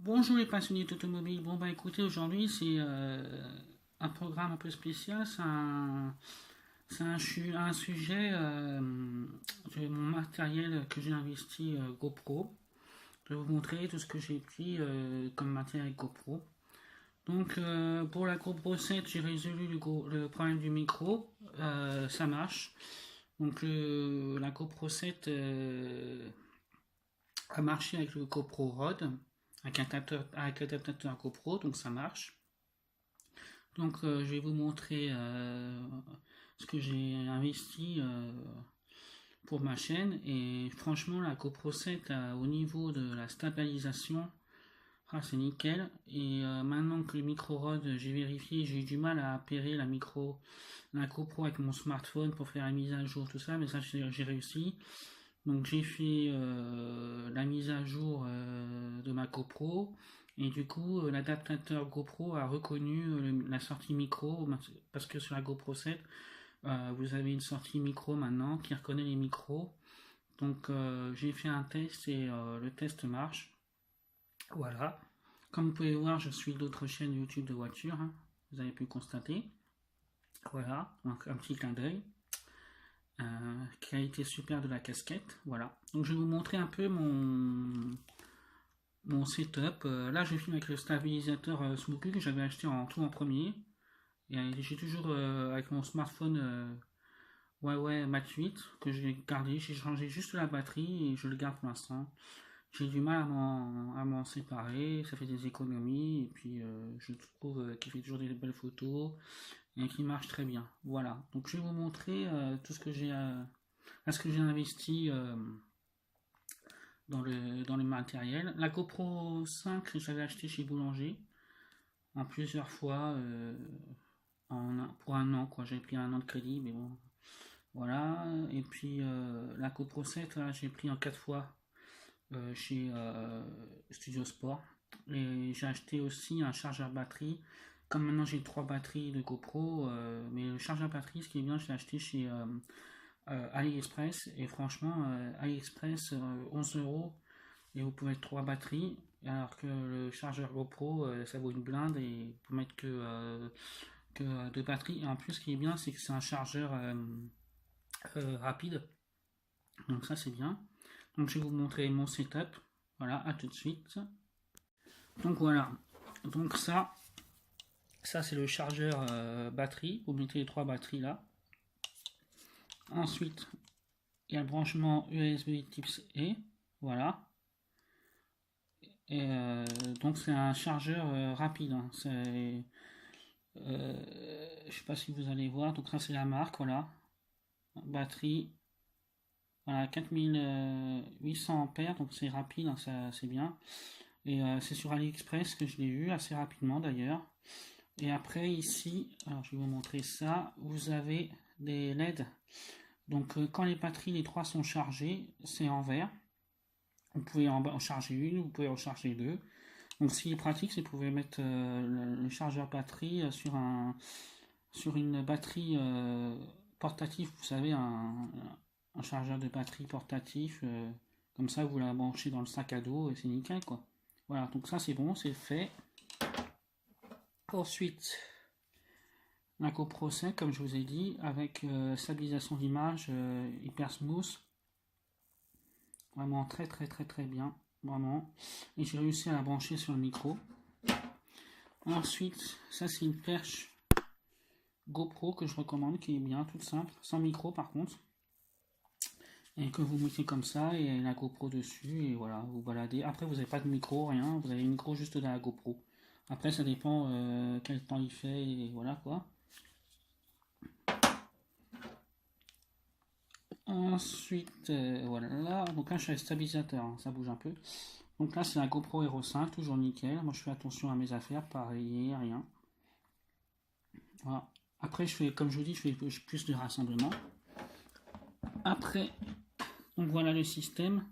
Bonjour les passionnés d'automobile. Bon bah écoutez, aujourd'hui c'est un programme un peu spécial. C'est un sujet de mon matériel que j'ai investi GoPro. Je vais vous montrer tout ce que j'ai pris comme matériel GoPro. Donc pour la GoPro 7, j'ai résolu le problème du micro. Ça marche. Donc la GoPro 7 a marché avec le GoPro Rod, avec l'adaptateur GoPro, donc ça marche. Donc je vais vous montrer ce que j'ai investi pour ma chaîne. Et franchement, la GoPro 7 au niveau de la stabilisation, c'est nickel. Et maintenant que le micro Rod, j'ai vérifié, j'ai eu du mal à appairer la GoPro avec mon smartphone pour faire la mise à jour, tout ça, mais ça j'ai réussi. Donc j'ai fait la mise à jour de ma GoPro et du coup l'adaptateur GoPro a reconnu la sortie micro parce que sur la GoPro 7 vous avez une sortie micro maintenant qui reconnaît les micros. Donc j'ai fait un test et le test marche. Voilà. Comme vous pouvez voir, je suis d'autres chaînes YouTube de voitures, hein. Vous avez pu constater. Voilà, donc un petit clin d'œil. Qualité super de la casquette. Voilà. Donc je vais vous montrer un peu mon setup. Là, je filme avec le stabilisateur Smoothie que j'avais acheté en premier. Et j'ai toujours avec mon smartphone Huawei Mate 8 que j'ai gardé. J'ai changé juste la batterie et je le garde pour l'instant. J'ai du mal à m'en séparer. Ça fait des économies. Et puis, je trouve qu'il fait toujours des belles photos et qu'il marche très bien. Voilà. Donc, je vais vous montrer tout ce que j'ai à ce que j'ai investi dans le matériel. La GoPro 5, j'avais acheté chez Boulanger en plusieurs fois pour un an, quoi. J'ai pris un an de crédit, mais bon, voilà. Et puis la GoPro 7, là, j'ai pris en 4 fois chez Studio Sport. Et j'ai acheté aussi un chargeur batterie. Comme maintenant j'ai 3 batteries de GoPro, mais le chargeur batterie, ce qui est bien, je l'ai acheté chez AliExpress. Et franchement, AliExpress, 11 euros et vous pouvez mettre 3 batteries, alors que le chargeur GoPro ça vaut une blinde et vous pouvez mettre que 2 batteries. Et en plus, ce qui est bien, c'est que c'est un chargeur rapide, donc ça c'est bien. Donc je vais vous montrer mon setup. Voilà, à tout de suite. Donc voilà, donc ça c'est le chargeur batterie. Vous mettez les 3 batteries là. Ensuite, il y a le branchement USB Type E. Voilà. Et donc c'est un chargeur rapide, hein. Je sais pas si vous allez voir. Donc ça c'est la marque, voilà. Batterie, voilà, 4800 ampères, donc c'est rapide, hein, ça c'est bien. Et c'est sur AliExpress que je l'ai eu assez rapidement d'ailleurs. Et après ici, alors je vais vous montrer ça. Vous avez des LED. Donc quand les batteries, les 3 sont chargées, c'est en vert. Vous pouvez en charger une, vous pouvez en charger deux. Donc ce qui est pratique, c'est que vous pouvez mettre le chargeur batterie sur une batterie portative, vous savez, un chargeur de batterie portatif, comme ça vous la branchez dans le sac à dos et c'est nickel quoi. Voilà, donc ça c'est bon, c'est fait. Ensuite, la GoPro 5, comme je vous ai dit, avec stabilisation d'image hyper smooth, vraiment très très très très bien, vraiment. Et j'ai réussi à la brancher sur le micro. Ensuite, ça c'est une perche GoPro que je recommande, qui est bien, toute simple, sans micro par contre. Et que vous mettez comme ça, et la GoPro dessus, et voilà, vous baladez. Après, vous n'avez pas de micro, rien, vous avez le micro juste de la GoPro. Après, ça dépend quel temps il fait, et voilà quoi. Ensuite, voilà, donc là je suis avec stabilisateur, hein, ça bouge un peu. Donc là c'est la GoPro Hero 5, toujours nickel. Moi je fais attention à mes affaires, pareil, rien. Voilà. Après je fais, comme je vous dis, je fais plus de rassemblement. Après, donc voilà le système.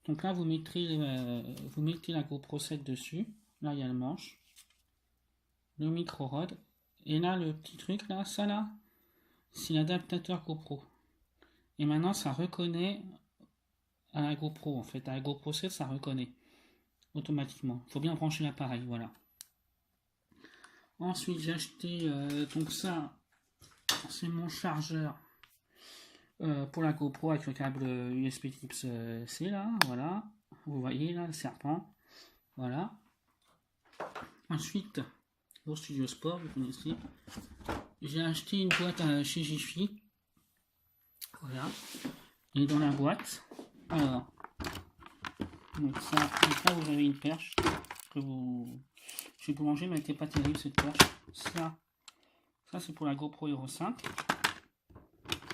Donc là vous mettez la GoPro 7 dessus. Là il y a le manche, le micro rod. Et là le petit truc là, ça là, c'est l'adaptateur GoPro. Et maintenant ça reconnaît à la GoPro en fait. À la GoPro 7 ça reconnaît. automatiquement. Il faut bien brancher l'appareil, voilà. Ensuite, j'ai acheté, donc ça, c'est mon chargeur pour la GoPro avec le câble USB Type C, là, voilà. Vous voyez, là, le serpent, voilà. Ensuite, au Studio Sport, vous connaissez, j'ai acheté une boîte chez Jiffy, voilà. Et dans la boîte, alors, donc ça, là, vous avez une perche que vous... J'ai boulanger, mais elle n'était pas terrible cette perche. Ça c'est pour la GoPro Hero 5.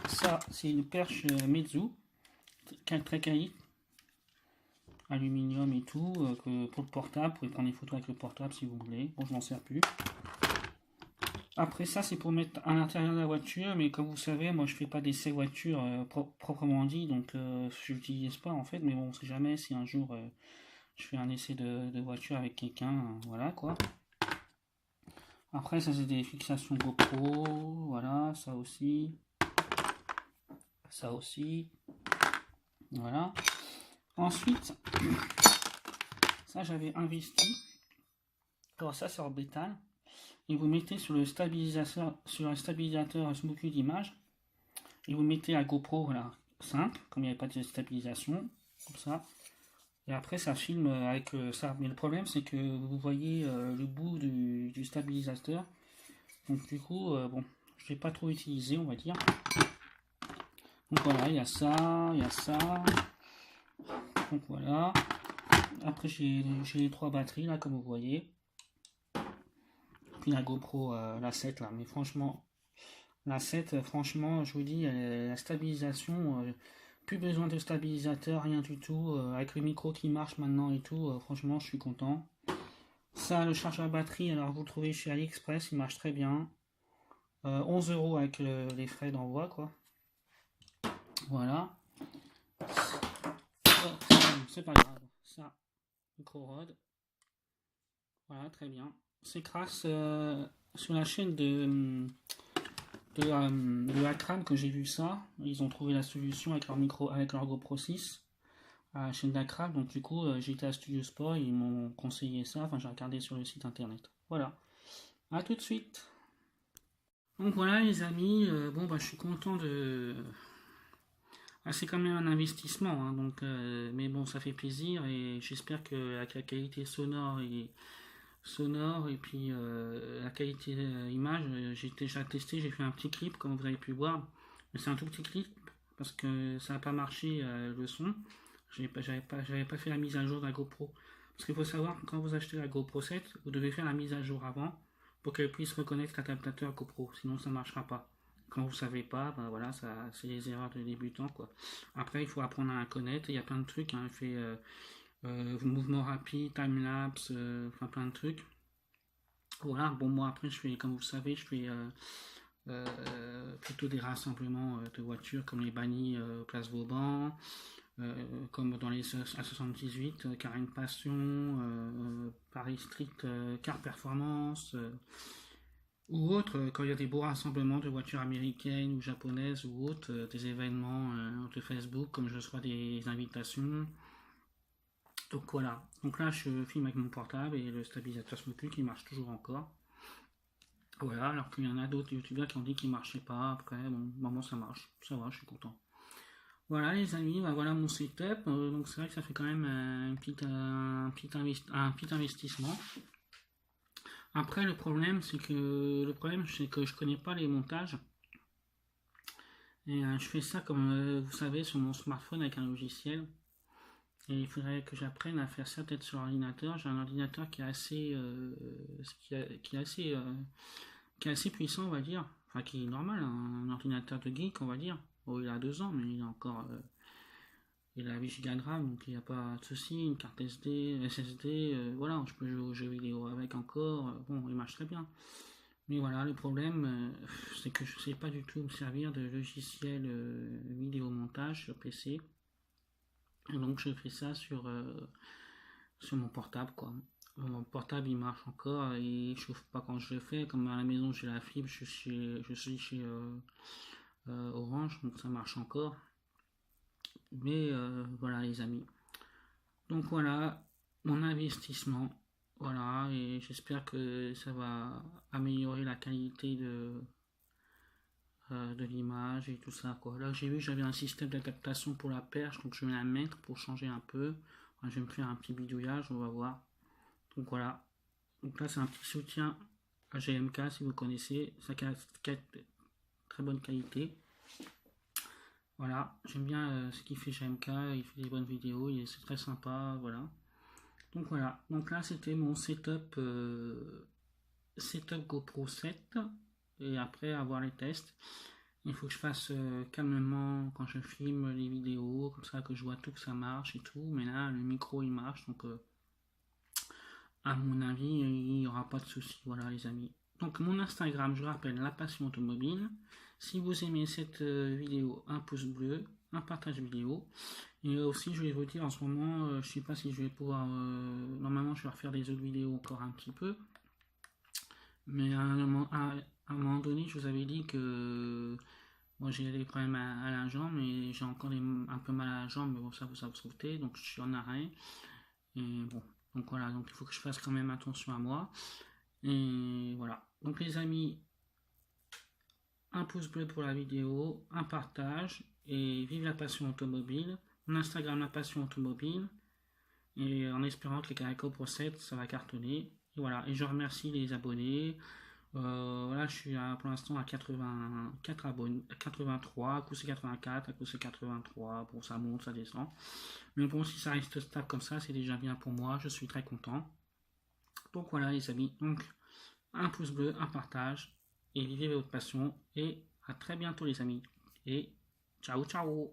Ça, c'est une perche Meizu, très quali, aluminium et tout, pour le portable, vous pouvez prendre des photos avec le portable si vous voulez. Bon, je m'en sers plus. Après ça, c'est pour mettre à l'intérieur de la voiture, mais comme vous savez, moi je fais pas d'essai voiture proprement dit, donc je l'utilise pas en fait, mais bon, on sait jamais si un jour je fais un essai de voiture avec quelqu'un, voilà quoi. Après, ça c'est des fixations GoPro, voilà, ça aussi, voilà. Ensuite, ça j'avais investi, alors ça c'est en bétal, et vous mettez sur le stabilisateur Smoky d'image, et vous mettez la GoPro, voilà, simple, comme il n'y avait pas de stabilisation, comme ça. Et après ça filme avec ça. Mais le problème c'est que vous voyez le bout du stabilisateur. Donc du coup, bon, je ne l'ai pas trop utilisé, on va dire. Donc voilà, il y a ça, il y a ça. Donc voilà. Après j'ai les 3 batteries là, comme vous voyez. Puis la GoPro, la 7 là. Mais franchement, la 7, franchement, je vous dis, la stabilisation... plus besoin de stabilisateur, rien du tout, avec le micro qui marche maintenant et tout, franchement je suis content. Ça, le chargeur batterie, alors vous le trouvez chez AliExpress, il marche très bien. 11 € avec les frais d'envoi, quoi. Voilà. C'est pas grave. Ça, micro-rod. Voilà, très bien. C'est grâce sur la chaîne de Akram que j'ai vu ça. Ils ont trouvé la solution avec leur micro, avec leur GoPro 6. À la chaîne d'Akram, donc du coup j'étais à Studio Sport, ils m'ont conseillé ça, enfin j'ai regardé sur le site internet. Voilà, à tout de suite. Donc voilà les amis, bon bah je suis content de... Ah, c'est quand même un investissement, hein, donc, mais bon ça fait plaisir et j'espère que avec la qualité sonore et puis la qualité image, j'ai déjà testé, j'ai fait un petit clip comme vous avez pu voir, mais c'est un tout petit clip parce que ça n'a pas marché le son. J'avais pas fait la mise à jour de la GoPro. Parce qu'il faut savoir que quand vous achetez la GoPro 7, vous devez faire la mise à jour avant pour qu'elle puisse reconnaître l'adaptateur GoPro. Sinon, ça ne marchera pas. Quand vous ne savez pas, ben voilà, c'est les erreurs de débutants, quoi. Après, il faut apprendre à la connaître. Il y a plein de trucs. Hein. Il fait mouvement rapide, time-lapse, enfin plein de trucs. Voilà, bon, moi après, je fais, comme vous le savez, je fais plutôt des rassemblements de voitures comme les bannis Place Vauban. Comme dans les A78, Carène Passion, Paris Street Car Performance, ou autres, quand il y a des beaux rassemblements de voitures américaines ou japonaises ou autres, des événements de Facebook, comme je reçois des invitations. Donc voilà, donc là je filme avec mon portable et le stabilisateur Smoky qui marche toujours encore. Voilà, alors qu'il y en a d'autres youtubeurs qui ont dit qu'il ne marchait pas, après, bon, moi ça marche, ça va, je suis content. Voilà les amis, bah voilà mon setup, donc c'est vrai que ça fait quand même un petit investissement. Après le problème c'est que je connais pas les montages. Et je fais ça comme vous savez sur mon smartphone avec un logiciel. Et il faudrait que j'apprenne à faire ça peut-être sur l'ordinateur. J'ai un ordinateur qui est assez qui est assez qui est assez puissant on va dire. Enfin qui est normal, un ordinateur de geek on va dire. Bon, il a 2 ans mais il a encore il a 8 Go de RAM, donc il n'y a pas de souci, une carte SD, SSD, voilà, je peux jouer aux jeux vidéo avec encore, bon, il marche très bien. Mais voilà, le problème, c'est que je ne sais pas du tout me servir de logiciel vidéo montage sur PC. Et donc je fais ça sur mon portable, quoi. Mon portable il marche encore, il chauffe pas quand je le fais, comme à la maison j'ai la fibre, je suis chez Orange, donc ça marche encore. Mais voilà les amis. Donc voilà, mon investissement. Voilà, et j'espère que ça va améliorer la qualité de l'image et tout ça, quoi. Là, j'ai vu que j'avais un système d'adaptation pour la perche, donc je vais la mettre pour changer un peu. Enfin, je vais me faire un petit bidouillage, on va voir. Donc voilà. Donc là, c'est un petit soutien à GMK, si vous connaissez. Ça a très bonne qualité. Voilà, j'aime bien ce qu'il fait GMK, il fait des bonnes vidéos, c'est très sympa, voilà. Donc voilà, donc là c'était mon setup GoPro 7, et après avoir les tests, il faut que je fasse calmement quand je filme les vidéos, comme ça que je vois tout que ça marche et tout, mais là le micro il marche, donc à mon avis il n'y aura pas de souci, voilà les amis. Donc mon Instagram, je rappelle, La Passion Automobile. Si vous aimez cette vidéo, un pouce bleu, un partage vidéo. Et aussi, je vais vous dire, en ce moment, je ne sais pas si je vais pouvoir... normalement, je vais refaire des autres vidéos encore un petit peu. Mais à un moment donné, je vous avais dit que... Moi, j'ai des problèmes à la jambe, et j'ai encore un peu mal à la jambe, mais bon, ça vous sauveter, donc je suis en arrêt. Et bon, donc voilà, donc il faut que je fasse quand même attention à moi. Et voilà. Donc les amis, un pouce bleu pour la vidéo, un partage, et vive la passion automobile. Mon Instagram, La Passion Automobile, et en espérant que les Caraco Pro 7 ça va cartonner. Et voilà, et je remercie les abonnés. Voilà, je suis pour l'instant à 84 abonnés, 83, à coup c'est 84, à coup c'est 83, bon ça monte, ça descend. Mais bon, si ça reste stable comme ça, c'est déjà bien pour moi, je suis très content. Donc voilà les amis, donc un pouce bleu, un partage, et vivez votre passion, et à très bientôt les amis. Et ciao ciao.